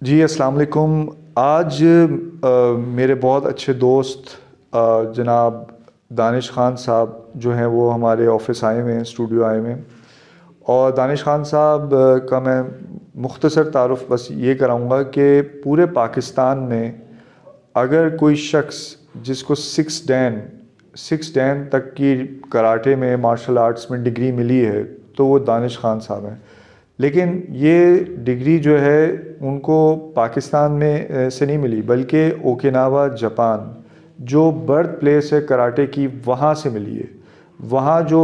जी अस्सलाम वालेकुम। आज मेरे बहुत अच्छे दोस्त जनाब दानिश ख़ान साहब जो हैं वो हमारे ऑफिस आए हुए हैं, स्टूडियो आए हुए हैं। और दानिश ख़ान साहब का मैं मुख्तसर तारुफ़ बस ये कराऊँगा कि पूरे पाकिस्तान में अगर कोई शख्स जिसको सिक्स डैन तक की कराटे में, मार्शल आर्ट्स में डिग्री मिली है तो वो दानिश ख़ान साहब हैं। लेकिन ये डिग्री जो है उनको पाकिस्तान में से नहीं मिली, बल्कि ओकिनावा जापान जो बर्थ प्लेस है कराटे की, वहाँ से मिली है। वहाँ जो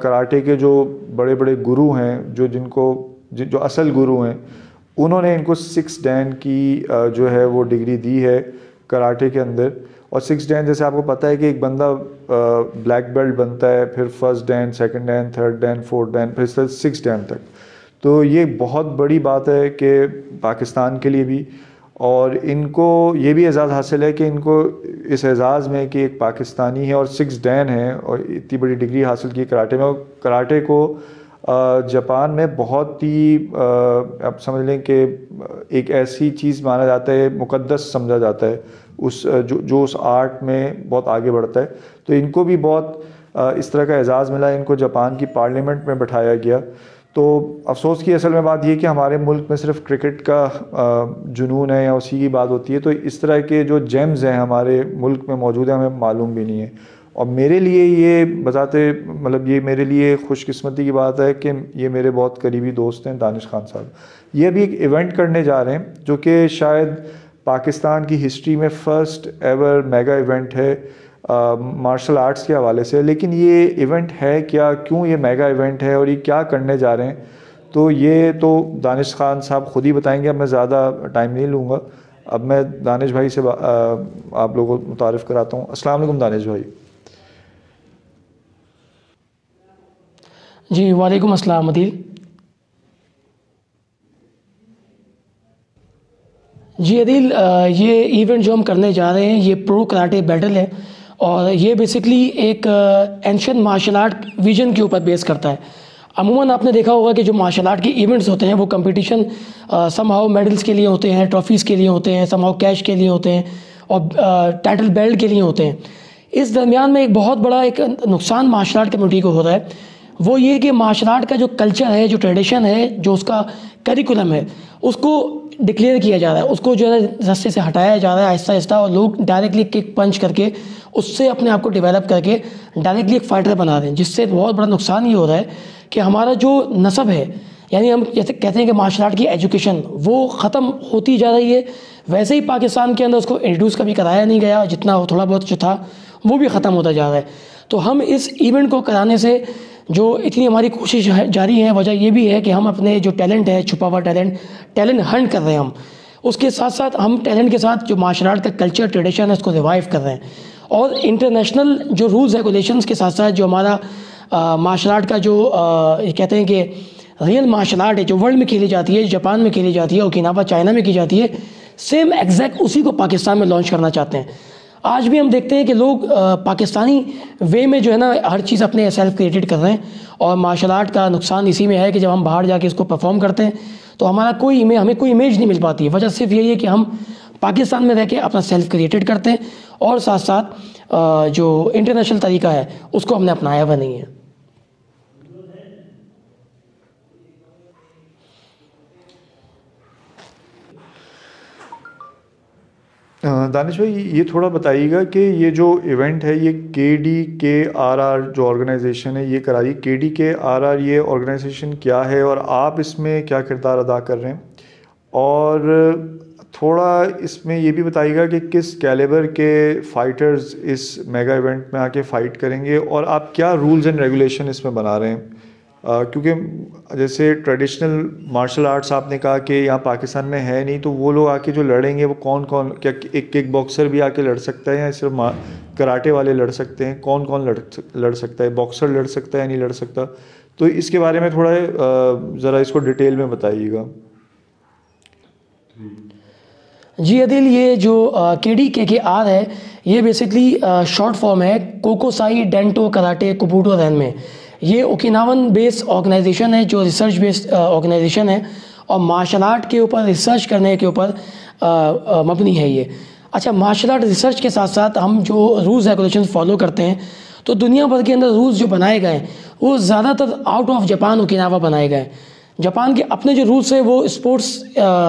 कराटे के जो बड़े बड़े गुरु हैं, जो असल गुरु हैं, उन्होंने इनको सिक्स डैन की जो है वो डिग्री दी है कराटे के अंदर। और सिक्स डैन जैसे आपको पता है कि एक बंदा ब्लैक बेल्ट बनता है, फिर first Dan, second Dan, third Dan, fourth Dan, फिर सिक्स डैन तक। तो ये बहुत बड़ी बात है कि पाकिस्तान के लिए भी, और इनको ये भी एज़ाज़ हासिल है कि इनको इस एज़ाज़ में कि एक पाकिस्तानी है और सिक्स डैन है और इतनी बड़ी डिग्री हासिल की कराटे में। और कराटे को जापान में बहुत ही आप समझ लें कि एक ऐसी चीज़ माना जाता है, मुक़द्दस समझा जाता है, उस जो उस आर्ट में बहुत आगे बढ़ता है। तो इनको भी बहुत इस तरह का एज़ाज़ मिला, इनको जापान की पार्लियामेंट में बैठाया गया। तो अफसोस की असल में बात ये कि हमारे मुल्क में सिर्फ क्रिकेट का जुनून है या उसी की बात होती है, तो इस तरह के जो जेम्स हैं हमारे मुल्क में मौजूद हैं हमें मालूम भी नहीं है। और मेरे लिए ये ये मेरे लिए खुशकिस्मती की बात है कि ये मेरे बहुत करीबी दोस्त हैं दानिश ख़ान साहब। ये अभी एक इवेंट करने जा रहे हैं जो कि शायद पाकिस्तान की हिस्ट्री में फ़र्स्ट एवर मेगा इवेंट है मार्शल आर्ट्स के हवाले से। लेकिन ये इवेंट है क्या, क्यों ये मेगा इवेंट है और ये क्या करने जा रहे हैं, तो ये तो दानिश ख़ान साहब ख़ुद ही बताएंगे। अब मैं ज़्यादा टाइम नहीं लूँगा। अब मैं दानिश भाई से आप लोगों को मुतारिफ़ कराता हूँ। अस्सलाम वालेकुम दानिश भाई। जी वालेकुम अस्सलाम अदील। जी अदील, ये इवेंट जो हम करने जा रहे हैं ये प्रो कराटे बैटल है और ये बेसिकली एक एंशियंट मार्शल आर्ट विजन के ऊपर बेस करता है। अमूमन आपने देखा होगा कि जो मार्शल आर्ट के इवेंट्स होते हैं वो कंपटीशन समहाउ मेडल्स के लिए होते हैं, ट्रॉफीज़ के लिए होते हैं, समहाउ कैश के लिए होते हैं और टाइटल बेल्ट के लिए होते हैं। इस दरमियान में एक बहुत बड़ा एक नुकसान मार्शल आर्ट कम्युनिटी को होता है, वो ये कि मार्शल आर्ट का जो कल्चर है, जो ट्रेडिशन है, जो उसका करिकुलम है, उसको डिक्लेयर किया जा रहा है, उसको जो है रास्ते से हटाया जा रहा है आहिस्ता आहिस्ता, और लोग डायरेक्टली किक पंच करके उससे अपने आप को डेवलप करके डायरेक्टली एक फाइटर बना रहे हैं, जिससे बहुत बड़ा नुकसान ये हो रहा है कि हमारा जो नस्ब है, यानी हम जैसे कहते हैं कि मार्शल आर्ट की एजुकेशन वो ख़त्म होती जा रही है, वैसे ही पाकिस्तान के अंदर उसको इंट्रोड्यूस कभी कराया नहीं गया, जितना थोड़ा बहुत जो था वो भी ख़त्म होता जा रहा है। तो हम इस इवेंट को कराने से जो इतनी हमारी कोशिश जारी है, वजह ये भी है कि हम अपने जो टैलेंट है, छुपा हुआ टैलेंट हंट कर रहे हैं हम। उसके साथ साथ हम टैलेंट के साथ जो मार्शल आर्ट का कल्चर ट्रेडिशन है उसको रिवाइव कर रहे हैं, और इंटरनेशनल जो रूल्स रेगुलेशंस के साथ साथ जो हमारा मार्शल आर्ट का जो ये कहते हैं कि रियल मार्शल आर्ट है जो वर्ल्ड में खेली जाती है, जापान में खेली जाती है, ओकिनावा चाइना में की जाती है, सेम एग्जैक्ट उसी को पाकिस्तान में लॉन्च करना चाहते हैं। आज भी हम देखते हैं कि लोग पाकिस्तानी वे में जो है ना हर चीज़ अपने सेल्फ क्रिएटेड कर रहे हैं, और मार्शल आर्ट का नुकसान इसी में है कि जब हम बाहर जाके इसको परफॉर्म करते हैं तो हमें कोई इमेज नहीं मिल पाती है। वजह सिर्फ यही है कि हम पाकिस्तान में रह के अपना सेल्फ क्रिएटेड करते हैं, और साथ साथ जो इंटरनेशनल तरीका है उसको हमने अपनाया हुआ नहीं है। दानिश भाई ये थोड़ा बताइएगा कि ये जो इवेंट है ये KDKRR जो ऑर्गेनाइजेशन है ये करा रही है। KDKRR ये ऑर्गेनाइजेशन क्या है और आप इसमें क्या किरदार अदा कर रहे हैं, और थोड़ा इसमें ये भी बताइएगा कि किस कैलिबर के फ़ाइटर्स इस मेगा इवेंट में आके फ़ाइट करेंगे, और आप क्या रूल्स एंड रेगुलेशन इसमें बना रहे हैं। क्योंकि जैसे ट्रेडिशनल मार्शल आर्ट्स आपने कहा कि यहाँ पाकिस्तान में है नहीं, तो वो लोग आके जो लड़ेंगे वो कौन कौन, क्या एक किक बॉक्सर भी आके लड़ सकता है या सिर्फ कराटे वाले लड़ सकते हैं, कौन कौन लड़ सकता है, बॉक्सर लड़ सकता है या नहीं लड़ सकता, तो इसके बारे में थोड़ा ज़रा इसको डिटेल में बताइएगा। जी अदिल, ये जो KDKKR है ये बेसिकली शॉर्ट फॉर्म है कोकोसाई डेंटो कराटे कुबूटो रैन में। ये ओकिनावन बेस्ड ऑर्गेनाइजेशन है जो रिसर्च बेस्ड ऑर्गेनाइजेशन है, और मार्शल आर्ट के ऊपर रिसर्च करने के ऊपर मबनी है ये। अच्छा, मार्शल आर्ट रिसर्च के साथ साथ हम जो रूल्स रेगुलेशन फॉलो करते हैं, तो दुनिया भर के अंदर रूल्स जो बनाए गए हैं वो ज़्यादातर आउट ऑफ जापान ओकिनावा बनाए गए। जापान के अपने जो रूल्स हैं वो स्पोर्ट्स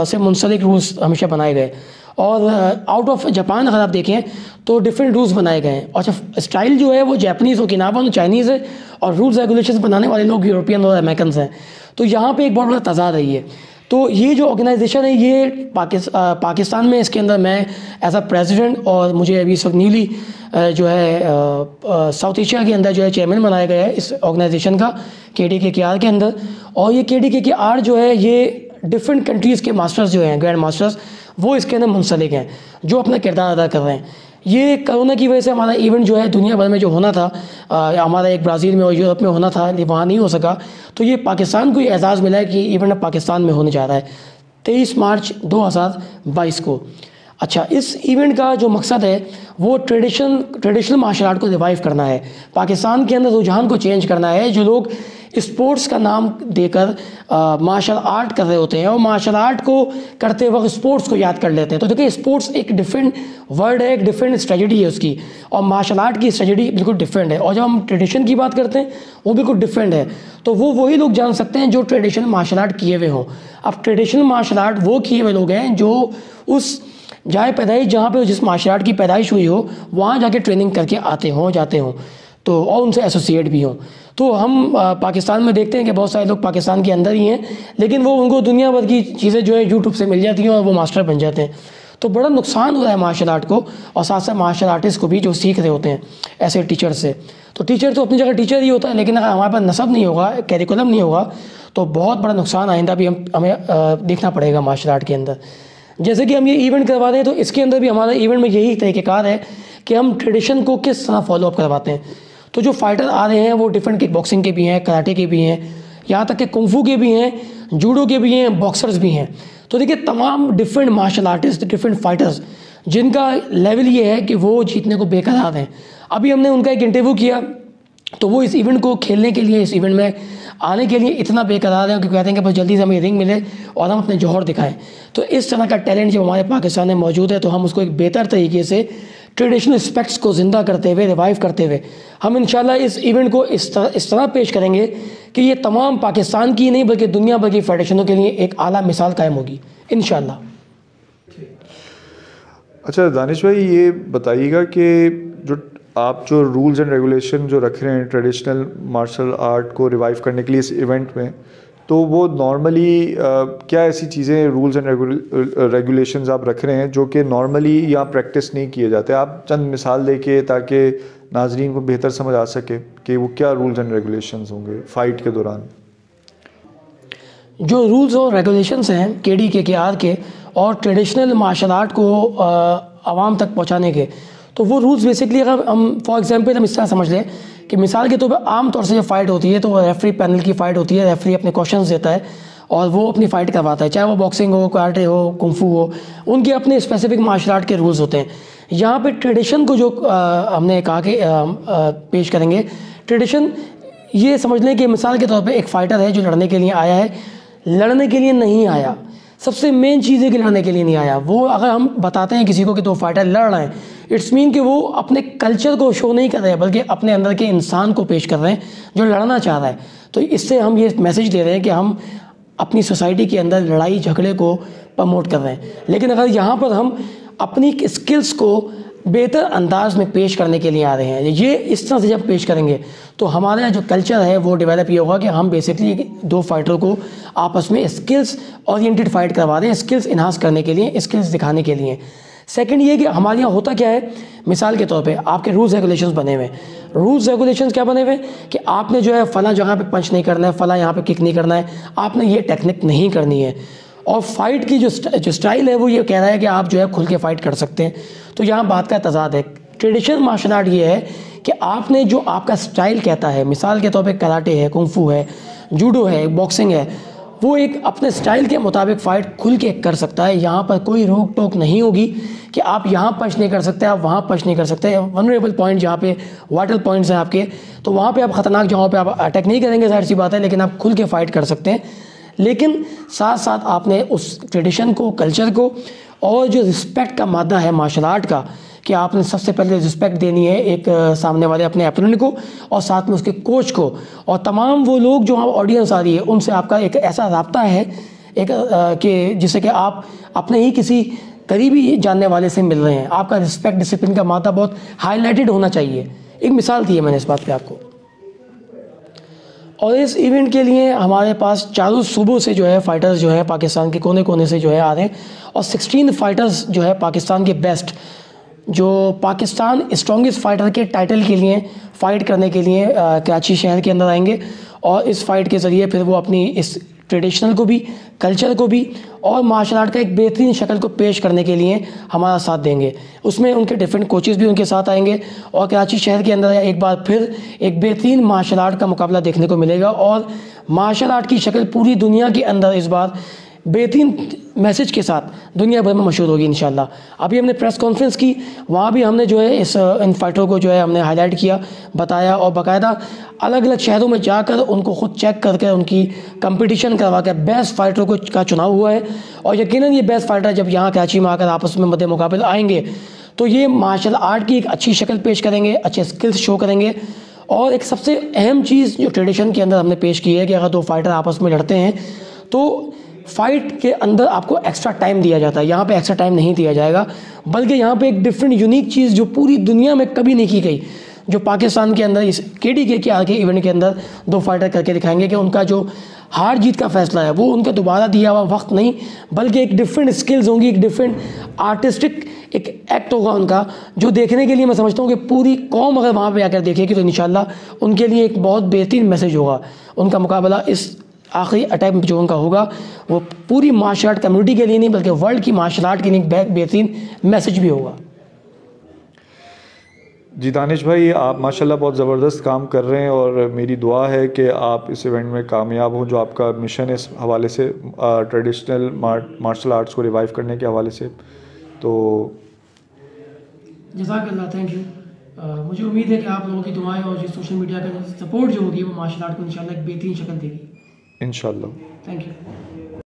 से मुंसलिक रूल्स हमेशा बनाए गए, और आउट ऑफ जापान अगर आप देखें तो डिफरेंट रूल्स बनाए गए हैं। अच्छा, स्टाइल जो है वो जापानीज़ ओकिनावा और चाइनीज़ है, और रूल्स रेगुलेशंस बनाने वाले लोग यूरोपियन और अमेरिकन हैं। तो यहाँ पे एक बहुत बड़ा तज़ाद है ये। तो ये जो ऑर्गेनाइजेशन है ये पाकिस्तान में, इसके अंदर मैं एज अ प्रेसिडेंट, और मुझे अभी इस वक्त न्यूली जो है साउथ एशिया के अंदर जो है चेयरमैन बनाया गया है इस ऑर्गेनाइजेशन का, KDKKR के अंदर। और ये KDKKR जो है ये डिफरेंट कंट्रीज़ के मास्टर्स जो हैं, ग्रैंड मास्टर्स, वो इसके अंदर मुंसलिक हैं, जो अपना किरदार अदा कर रहे हैं। ये कोरोना की वजह से हमारा इवेंट जो है दुनिया भर में जो होना था, हमारा एक ब्राज़ील में और यूरोप में होना था, वहाँ नहीं हो सका। तो ये पाकिस्तान को ये एजाज़ मिला है कि इवेंट अब पाकिस्तान में होने जा रहा है 23 मार्च 2022 को। अच्छा, इस इवेंट का जो मकसद है वो ट्रेडिशनल मार्शल आर्ट को रिवाइव करना है, पाकिस्तान के अंदर रुझान को चेंज करना है। जो लोग स्पोर्ट्स का नाम देकर मार्शल आर्ट कर रहे होते हैं और मार्शल आर्ट को करते वक्त स्पोर्ट्स को याद कर लेते हैं, तो देखिए स्पोर्ट्स एक डिफरेंट वर्ड है, एक डिफरेंट स्ट्रेटजी है उसकी, और मार्शल आर्ट की स्ट्रेटजी बिल्कुल डिफरेंट है। और जब हम ट्रेडिशन की बात करते हैं वो बिल्कुल डिफरेंट है। तो वो वही लोग जान सकते हैं जो ट्रेडिशनल मार्शल आर्ट किए हुए हों। अब ट्रेडिशनल मार्शल आर्ट वो किए हुए लोग हैं जो उस जहाँ पे जिस मार्शल आर्ट की पैदाइश हुई हो वहाँ जाके ट्रेनिंग करके जाते हों, तो और उनसे एसोसिएट भी हों। तो हम पाकिस्तान में देखते हैं कि बहुत सारे लोग पाकिस्तान के अंदर ही हैं, लेकिन वो उनको दुनिया भर की चीज़ें जो है यूट्यूब से मिल जाती हैं और वो मास्टर बन जाते हैं। तो बड़ा नुकसान हो रहा है मार्शल आर्ट को, और साथ साथ मार्शल आर्टिस्ट को भी जो सीख रहे होते हैं ऐसे टीचर से। तो टीचर तो अपनी जगह टीचर ही होता है, लेकिन अगर हमारे पास नसब नहीं होगा, कैरिकुलम नहीं होगा, तो बहुत बड़ा नुकसान आइंदा भी हमें देखना पड़ेगा मार्शल आर्ट के अंदर। जैसे कि हम ये इवेंट करवा रहे हैं, तो इसके अंदर भी हमारा इवेंट में यही तरीक़ेकार है कि हम ट्रेडिशन को किस तरह फॉलो अप करवाते हैं। तो जो फाइटर आ रहे हैं वो डिफरेंट किक बॉक्सिंग के भी हैं, कराटे के भी हैं, यहाँ तक कि कुंफू के भी हैं, जूडो के भी हैं, बॉक्सर्स भी हैं। तो देखिए तमाम different martial artist, different fighters, जिनका लेवल ये है कि वो जीतने को बेकरार हैं। अभी हमने उनका एक इंटरव्यू किया, तो वो इस इवेंट को खेलने के लिए, इस इवेंट में आने के लिए इतना बेकरार है कि कहते हैं कि बस जल्दी से हमें रिंग मिले और हम अपने जौहर दिखाएं। तो इस तरह का टैलेंट जब हमारे पाकिस्तान में मौजूद है, तो हम उसको एक बेहतर तरीके से ट्रेडिशनल एस्पेक्ट्स को ज़िंदा करते हुए, रिवाइव करते हुए, हम इंशाल्लाह इस इवेंट को इस तरह पेश करेंगे कि ये तमाम पाकिस्तान की नहीं बल्कि दुनिया भर की फेडरेशनों के लिए एक आला मिसाल कायम होगी इंशाल्लाह। अच्छा दानिश भाई, ये बताइएगा कि जो रूल्स एंड रेगुलेशन जो रख रहे हैं ट्रेडिशनल मार्शल आर्ट को रिवाइव करने के लिए इस इवेंट में, तो वो नॉर्मली क्या ऐसी चीज़ें, रूल्स एंड रेगुलेशंस आप रख रहे हैं जो कि नॉर्मली यहाँ प्रैक्टिस नहीं किए जाते? आप चंद मिसाल देके ताकि नाजरीन को बेहतर समझ आ सके कि वो क्या रूल्स एंड रेगुलेशंस होंगे फ़ाइट के दौरान। जो रूल्स और रेगुलेशंस हैं KDKKR के और ट्रेडिशनल मार्शल आर्ट को आवाम तक पहुँचाने के, तो वो रूल्स बेसिकली अगर हम फॉर एग्जांपल हम इस तरह समझ लें कि मिसाल के तौर पर आम तौर से जब फ़ाइट होती है तो रेफरी पैनल की फ़ाइट होती है, रेफरी अपने क्वेश्चंस देता है और वो अपनी फ़ाइट करवाता है, चाहे वो बॉक्सिंग हो, कराटे हो, कुंफू हो, उनके अपने स्पेसिफिक मार्शल आर्ट के रूल्स होते हैं। यहाँ पे ट्रेडिशन को जो हमने कहा कि पेश करेंगे, ट्रेडिशन ये समझ लें कि मिसाल के तौर पर एक फ़ाइटर है जो लड़ने के लिए आया है, लड़ने के लिए नहीं आया, सबसे मेन चीज़ है कि लड़ने के लिए नहीं आया। वो अगर हम बताते हैं किसी को कि दो फाइटर लड़ रहे हैं, इट्स मीन कि वो अपने कल्चर को शो नहीं कर रहे हैं बल्कि अपने अंदर के इंसान को पेश कर रहे हैं जो लड़ना चाह रहा है। तो इससे हम ये मैसेज दे रहे हैं कि हम अपनी सोसाइटी के अंदर लड़ाई झगड़े को प्रमोट कर रहे हैं। लेकिन अगर यहाँ पर हम अपनी स्किल्स को बेहतर अंदाज में पेश करने के लिए आ रहे हैं, ये इस तरह से जब पेश करेंगे तो हमारा जो कल्चर है वो डेवलप ये होगा कि हम बेसिकली दो फाइटर को आपस में स्किल्स ओरिएंटेड फाइट करवा दें, स्किल्स इन्हांस करने के लिए, स्किल्स दिखाने के लिए। सेकंड ये कि हमारे यहाँ होता क्या है, मिसाल के तौर पे आपके रूल्स रेगुलेशंस बने हुए हैं। रूल्स रेगुलेशंस क्या बने हुए कि आपने जो है फला जगह पे पंच नहीं करना है, फला यहाँ पे किक नहीं करना है, आपने ये टेक्निक नहीं करनी है। और फाइट की जो स्टाइल है वो ये कह रहा है कि आप जो है खुल के फाइट कर सकते हैं। तो यहाँ बात का तजाद है। ट्रेडिशनल मार्शल आर्ट ये है कि आपने जो आपका स्टाइल कहता है, मिसाल के तौर पे कराटे है, कुंफू है, जूडो है, बॉक्सिंग है, वो एक अपने स्टाइल के मुताबिक फ़ाइट खुल के कर सकता है। यहाँ पर कोई रोक टोक नहीं होगी कि आप यहाँ पंच नहीं कर सकते, आप वहाँ पंच नहीं कर सकते। वनरेबल पॉइंट जहाँ पे वाइटल पॉइंट्स हैं आपके, तो वहाँ पे आप ख़तरनाक जगहों पे आप अटैक नहीं करेंगे, ज़ाहिर सी बात है, लेकिन आप खुल के फ़ाइट कर सकते हैं। लेकिन साथ साथ आपने उस ट्रेडिशन को, कल्चर को और जो रिस्पेक्ट का मादा है मार्शल आर्ट का, कि आपने सबसे पहले रिस्पेक्ट देनी है एक सामने वाले अपने अपोनेंट को और साथ में उसके कोच को और तमाम वो लोग जो ऑडियंस आ रही है उनसे आपका एक ऐसा राब्ता है एक कि जिससे कि आप अपने ही किसी करीबी जानने वाले से मिल रहे हैं। आपका रिस्पेक्ट, डिसिप्लिन का मादा बहुत हाईलाइटेड होना चाहिए। एक मिसाल दी है मैंने इस बात पे आपको। और इस इवेंट के लिए हमारे पास चारों सूबों से जो है फाइटर्स जो है पाकिस्तान के कोने कोने से जो है आ रहे हैं और 16 फाइटर्स जो है पाकिस्तान के बेस्ट, जो पाकिस्तान स्ट्रॉन्गेस्ट फाइटर के टाइटल के लिए फ़ाइट करने के लिए कराची शहर के अंदर आएंगे और इस फाइट के ज़रिए फिर वो अपनी इस ट्रेडिशनल को भी, कल्चर को भी और मार्शल आर्ट का एक बेहतरीन शक्ल को पेश करने के लिए हमारा साथ देंगे। उसमें उनके डिफरेंट कोचेज़ भी उनके साथ आएंगे और कराची शहर के अंदर एक बार फिर एक बेहतरीन मार्शल आर्ट का मुकाबला देखने को मिलेगा और मार्शल आर्ट की शक्ल पूरी दुनिया के अंदर इस बार बेहतरीन मैसेज के साथ दुनिया भर में मशहूर होगी इंशाल्लाह। अभी हमने प्रेस कॉन्फ्रेंस की, वहाँ भी हमने जो है इन फाइटरों को जो है हमने हाईलाइट किया, बताया और बाकायदा अलग अलग शहरों में जाकर उनको खुद चेक करके उनकी कंपटीशन करवा कर बेस्ट फाइटरों को का चुनाव हुआ है। और यकीनन ये बेस्ट फाइटर जब यहाँ कराची में आकर आपस में मद्दे मुकाबले आएंगे तो ये मार्शल आर्ट की एक अच्छी शक्ल पेश करेंगे, अच्छे स्किल्स शो करेंगे। और एक सबसे अहम चीज़ जो ट्रेडिशन के अंदर हमने पेश की है कि अगर दो फाइटर आपस में लड़ते हैं तो फाइट के अंदर आपको एक्स्ट्रा टाइम दिया जाता है। यहाँ पे एक्स्ट्रा टाइम नहीं दिया जाएगा, बल्कि यहाँ पे एक डिफरेंट यूनिक चीज़ जो पूरी दुनिया में कभी नहीं की गई, जो पाकिस्तान के अंदर इस KDK के आगे इवेंट के अंदर दो फाइटर करके दिखाएंगे कि उनका जो हार जीत का फैसला है वो उनका दोबारा दिया हुआ वक्त नहीं, बल्कि एक डिफरेंट स्किल्स होंगी, एक डिफरेंट आर्टिस्टिक एक एक्ट होगा उनका, जो देखने के लिए मैं समझता हूँ कि पूरी कौम अगर वहाँ पर आकर देखेगी तो इंशाल्लाह उनके लिए एक बहुत बेहतरीन मैसेज होगा। उनका मुकाबला इस आखिरी अटैम्प्ट जो उनका होगा वो पूरी मार्शल आर्ट कम्युनिटी के लिए नहीं बल्कि वर्ल्ड की मार्शल आर्ट के लिए एक बेहतरीन मैसेज भी होगा। जी दानिश भाई, आप माशाल्लाह बहुत ज़बरदस्त काम कर रहे हैं और मेरी दुआ है कि आप इस इवेंट में कामयाब हों, जो आपका मिशन है इस हवाले से ट्रेडिशनल मार्शल आर्ट्स को रिवाइव करने के हवाले से। तो जज़ाकल्लाह, थैंक यू। मुझे उम्मीद है कि आप लोगों की दुआएं और जो सोशल मीडिया का सपोर्ट जो होगी वो मार्शल आर्ट को इंशाल्लाह एक बेहतरीन शक्ल देगी इंशाल्लाह। Thank you.